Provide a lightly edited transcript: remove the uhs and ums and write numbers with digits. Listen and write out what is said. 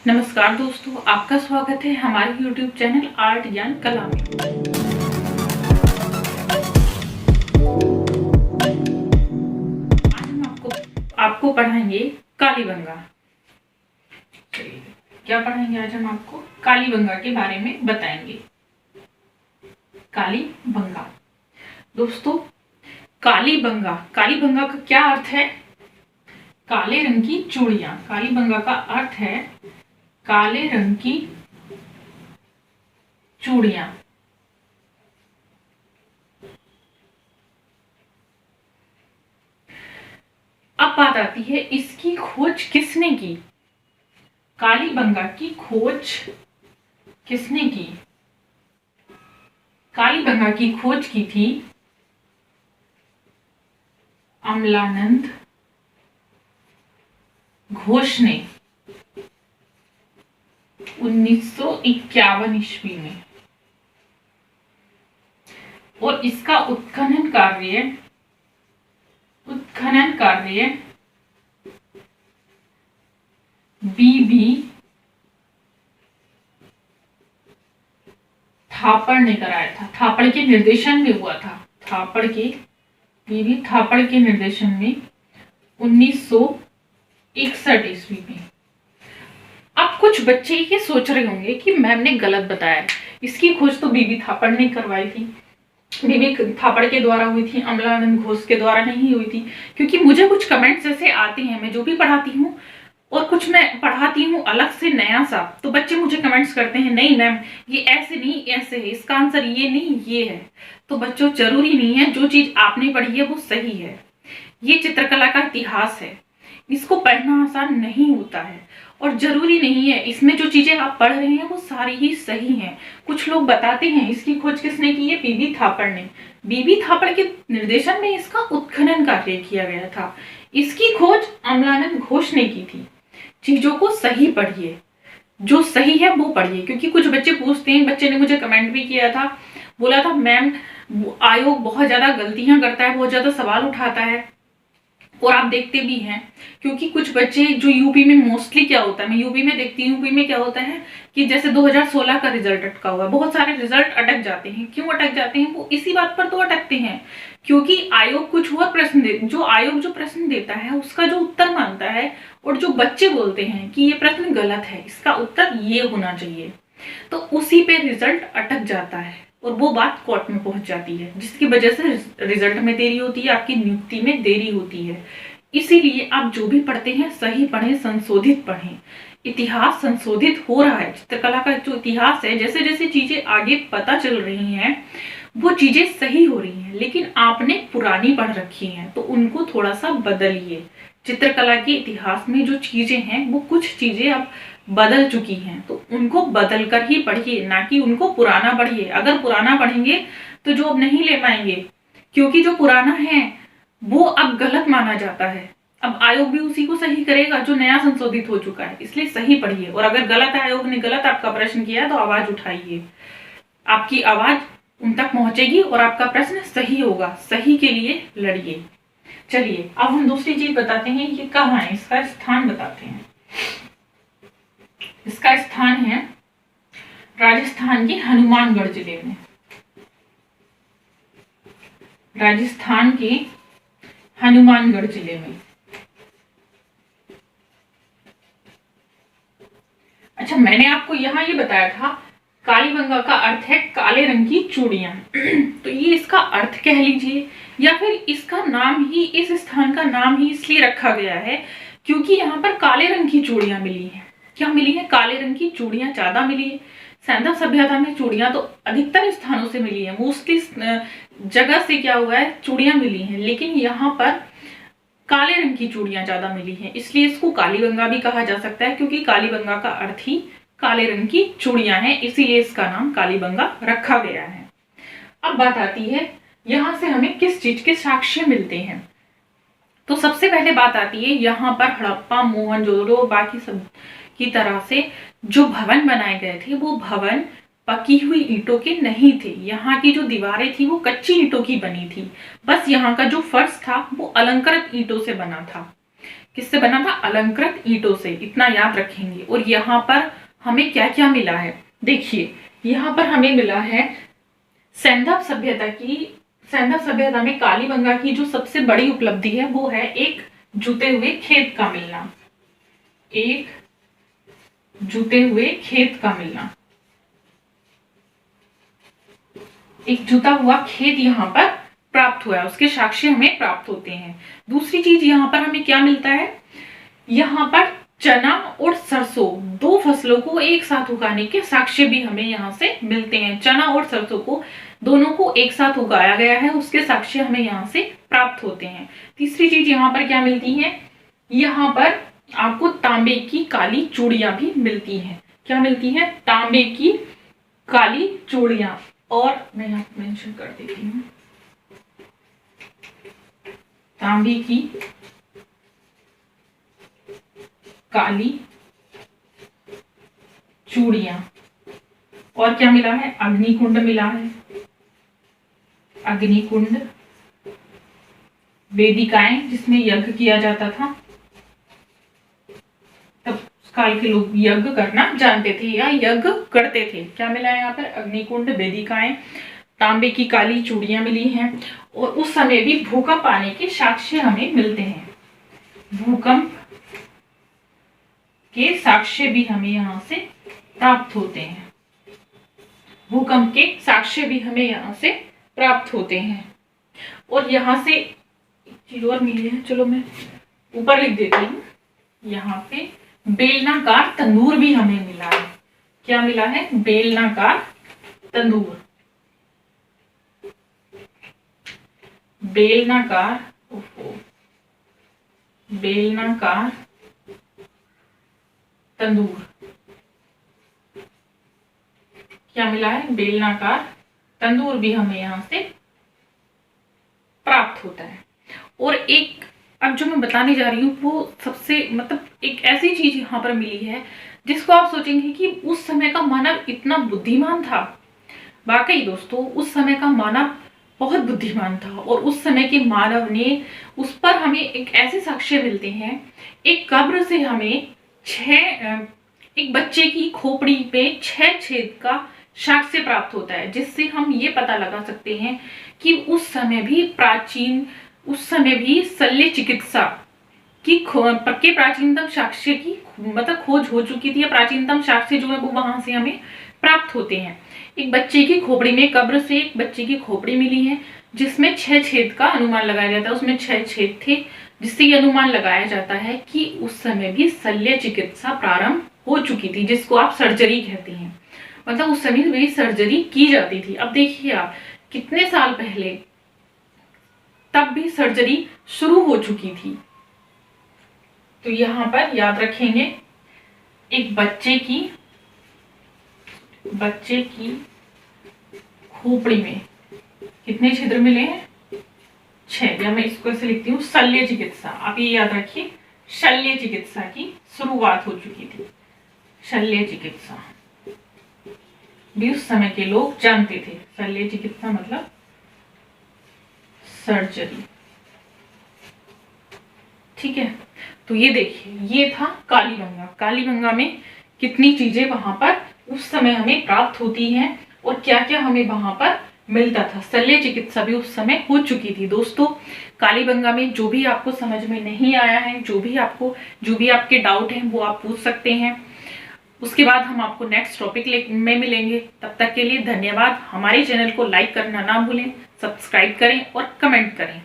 नमस्कार दोस्तों, आपका स्वागत है हमारे YouTube चैनल आर्ट ज्ञान कला में। आज हम आपको पढ़ाएंगे कालीबंगा। चलिए, क्या पढ़ाएंगे आज हम आपको? कालीबंगा के बारे में बताएंगे। कालीबंगा दोस्तों, कालीबंगा कालीबंगा का क्या अर्थ है? काले रंग की चूड़ियां। कालीबंगा का अर्थ है काले रंग की चूड़ियां। अब बात आती है, इसकी खोज किसने की? कालीबंगा की खोज किसने की? कालीबंगा की खोज की थी अमलानंद घोष ने 1951 ईस्वी में। और इसका उत्खनन कार्य बीबी थापड़ ने कराया था। थापड़ के निर्देशन में हुआ था। बीबी थापड़ के निर्देशन में 1961 ईस्वी में। अब कुछ बच्चे ये सोच रहे होंगे कि मैम ने गलत बताया, इसकी खोज तो बीबी थापड़ ने करवाई थी, बीबी थापड़ के द्वारा हुई थी, अमलानंद घोष के द्वारा नहीं हुई थी। क्योंकि मुझे कुछ कमेंट्स ऐसे आते हैं, मैं जो भी पढ़ाती हूँ और कुछ मैं पढ़ाती हूँ अलग से नया सा, तो बच्चे मुझे कमेंट्स करते हैं, नहीं मैम ये ऐसे नहीं ऐसे है, इसका आंसर ये नहीं ये है। तो बच्चों, जरूरी नहीं है जो चीज आपने पढ़ी है वो सही है। ये चित्रकला का इतिहास है, इसको पढ़ना आसान नहीं होता है और जरूरी नहीं है इसमें जो चीजें आप पढ़ रहे हैं वो सारी ही सही हैं। कुछ लोग बताते हैं इसकी खोज किसने की है? बीबी थापड़ ने। बीबी थापड़ के निर्देशन में इसका उत्खनन कार्य किया गया था। इसकी खोज अमलानंद घोष ने की थी। चीजों को सही पढ़िए, जो सही है वो पढ़िए। क्योंकि कुछ बच्चे पूछते हैं, बच्चे ने मुझे कमेंट भी किया था, बोला था मैम आयोग बहुत ज्यादा गलतियां करता है, बहुत ज्यादा सवाल उठाता है। और आप देखते भी हैं, क्योंकि कुछ बच्चे जो यूपी में मोस्टली क्या होता है, मैं यूपी में देखती हूँ, यूपी में क्या होता है कि जैसे 2016 का रिजल्ट अटका हुआ, बहुत सारे रिजल्ट अटक जाते हैं। क्यों अटक जाते हैं? वो इसी बात पर तो अटकते हैं क्योंकि आयोग कुछ और प्रश्न आयोग जो प्रश्न देता है उसका जो उत्तर मांगता है, और जो बच्चे बोलते हैं कि ये प्रश्न गलत है, इसका उत्तर ये होना चाहिए, तो उसी पे रिजल्ट अटक जाता है और वो बात कोर्ट में पहुंच जाती है, जिसकी वजह से रिजल्ट में देरी होती है, आपकी नियुक्ति में देरी होती है। इसीलिए आप जो भी पढ़ते हैं सही पढ़ें, संशोधित पढ़ें। इतिहास संशोधित हो रहा है, चित्रकला का जो इतिहास है, जैसे जैसे चीजें आगे पता चल रही हैं वो चीजें सही हो रही हैं, लेकिन आपने पुरानी पढ़ रखी हैं तो उनको थोड़ा सा बदलिए। चित्रकला के इतिहास में जो चीजें हैं वो कुछ चीजें अब बदल चुकी हैं, तो उनको बदल कर ही पढ़िए, ना कि उनको पुराना पढ़िए। अगर पुराना पढ़ेंगे तो जो अब नहीं ले पाएंगे, क्योंकि जो पुराना है वो अब गलत माना जाता है। अब आयोग भी उसी को सही करेगा जो नया संशोधित हो चुका है, इसलिए सही पढ़िए। और अगर गलत आयोग ने गलत आपका प्रश्न किया तो आवाज उठाइए, आपकी आवाज उन तक पहुंचेगी और आपका प्रश्न सही होगा। सही के लिए लड़िए। चलिए, अब हम दूसरी चीज बताते हैं, ये कहाँ है, इसका स्थान बताते हैं। इसका स्थान है राजस्थान के हनुमानगढ़ जिले में। राजस्थान के हनुमानगढ़ जिले में। अच्छा, मैंने आपको यहाँ ये बताया था कालीबंगा का अर्थ है काले रंग की चूड़ियां। तो ये इसका अर्थ कह लीजिए, या फिर इसका नाम ही, इस स्थान का नाम ही इसलिए रखा गया है क्योंकि यहाँ पर काले रंग की चूड़ियां मिली हैं। क्या मिली है? काले रंग की चूड़ियां ज्यादा मिली है। सैंधव सभ्यता में चूड़ियां तो अधिकतर स्थानों से मिली है, मोस्टली जगह से क्या हुआ है, चूड़ियां मिली हैं, लेकिन यहाँ पर काले रंग की चूड़ियां ज्यादा मिली हैं, इसलिए इसको कालीबंगा भी कहा जा सकता है। क्योंकि कालीबंगा का अर्थ ही काले रंग की चूड़ियां हैं, इसीलिए इसका नाम कालीबंगा रखा गया है। अब बात आती है यहाँ से हमें किस चीज के साक्ष्य मिलते हैं। तो सबसे पहले बात आती है यहाँ पर हड़प्पा, मोहनजोदड़ो, बाकी सब की तरह से जो भवन बनाए गए थे वो भवन पकी हुई ईंटों के नहीं थे। यहाँ की जो दीवारें थी वो कच्ची ईंटों की बनी थी, बस यहाँ का जो फर्श था वो अलंकृत ईंटों से बना था। किससे बना था? अलंकृत ईंटों से, इतना याद रखेंगे। और यहाँ पर हमें क्या क्या मिला है, देखिए यहाँ पर हमें मिला है सैंधव सभ्यता में कालीबंगा की जो सबसे बड़ी उपलब्धि है वो है एक जुते हुए खेत का मिलना, एक जुते हुए खेत का मिलना। एक जुता हुआ खेत यहाँ पर प्राप्त हुआ है, उसके साक्ष्य हमें प्राप्त होते हैं। दूसरी चीज यहाँ पर हमें क्या मिलता है, यहाँ पर चना और सरसों दो फसलों को एक साथ उगाने के साक्ष्य भी हमें यहाँ से मिलते हैं। चना और सरसों को दोनों को एक साथ उगाया गया है, उसके साक्ष्य हमें यहाँ से प्राप्त होते हैं। तीसरी चीज यहाँ पर क्या मिलती है, यहाँ पर आपको तांबे की काली चूड़ियां भी मिलती हैं। क्या मिलती है? तांबे की काली चूड़ियां। और मैं यहाँ मेंशन कर देती हूँ, तांबे की काली चूड़ियां। और क्या मिला है? अग्निकुंड मिला है, अग्निकुंड, वेदिकाएं जिसमें यज्ञ किया जाता था, तब उस काल के लोग यज्ञ करना जानते थे या यज्ञ करते थे। क्या मिला है यहाँ पर? अग्निकुंड, वेदिकाएं, तांबे की काली चूड़ियां मिली हैं। और उस समय भी भूकंप आने के साक्ष्य हमें मिलते हैं, भूकंप के साक्ष्य भी हमें यहाँ से प्राप्त होते हैं, भूकंप के साक्ष्य भी हमें यहाँ से प्राप्त होते हैं। और यहाँ से एक चीज और मिली है, चलो मैं ऊपर लिख देती हूँ, यहाँ पे बेलनाकार तंदूर भी हमें मिला है। क्या मिला है? बेलनाकार तंदूर, बेलनाकार तंदूर। क्या मिला है? बेलनाकार तंदूर भी हमें यहाँ से प्राप्त होता है। और एक अब जो मैं बताने जा रही हूँ वो सबसे एक ऐसी चीज यहाँ पर मिली है जिसको आप सोचेंगे कि उस समय का मानव इतना बुद्धिमान था। वाकई दोस्तों, उस समय का मानव बहुत बुद्धिमान था। और उस समय के मानव ने, उस पर हमें एक ऐसे साक्ष्य मिलते हैं, एक कब्र से हमें एक बच्चे की खोपड़ी पे 6 छेद का साक्ष्य प्राप्त होता है, जिससे हम ये पता लगा सकते हैं कि उस समय भी शल्य चिकित्सा की पक्के प्राचीनतम साक्ष्य की खोज हो चुकी थी, या प्राचीनतम साक्ष्य जो है वो वहां से हमें प्राप्त होते हैं। एक बच्चे की खोपड़ी में, कब्र से एक बच्चे की खोपड़ी मिली है जिसमें 6 छेद का अनुमान लगाया जाता है, उसमें 6 छेद थे, जिससे ये अनुमान लगाया जाता है कि उस समय भी शल्य चिकित्सा प्रारंभ हो चुकी थी, जिसको आप सर्जरी कहते हैं। उस समय भी सर्जरी की जाती थी। अब देखिए आप, कितने साल पहले, तब भी सर्जरी शुरू हो चुकी थी। तो यहाँ पर याद रखेंगे, एक बच्चे की खोपड़ी में कितने छिद्र मिले हैं? 6। या मैं इसको ऐसे लिखती हूँ, शल्य चिकित्सा। आप ये याद रखिए, शल्य चिकित्सा की शुरुआत हो चुकी थी। शल्य चिकित्सा भी उस समय के लोग जानते थे। शल्य चिकित्सा मतलब सर्जरी, ठीक है। तो ये देखिए, ये था कालीबंगा। कालीबंगा में कितनी चीजें वहां पर उस समय हमें प्राप्त होती हैं और क्या क्या हमें वहां पर मिलता था। शल्य चिकित्सा भी उस समय हो चुकी थी। दोस्तों, कालीबंगा में जो भी आपको समझ में नहीं आया है, जो भी आपके डाउट हैं, वो आप पूछ सकते हैं। उसके बाद हम आपको नेक्स्ट टॉपिक में मिलेंगे। तब तक के लिए धन्यवाद। हमारे चैनल को लाइक करना ना भूलें, सब्सक्राइब करें और कमेंट करें।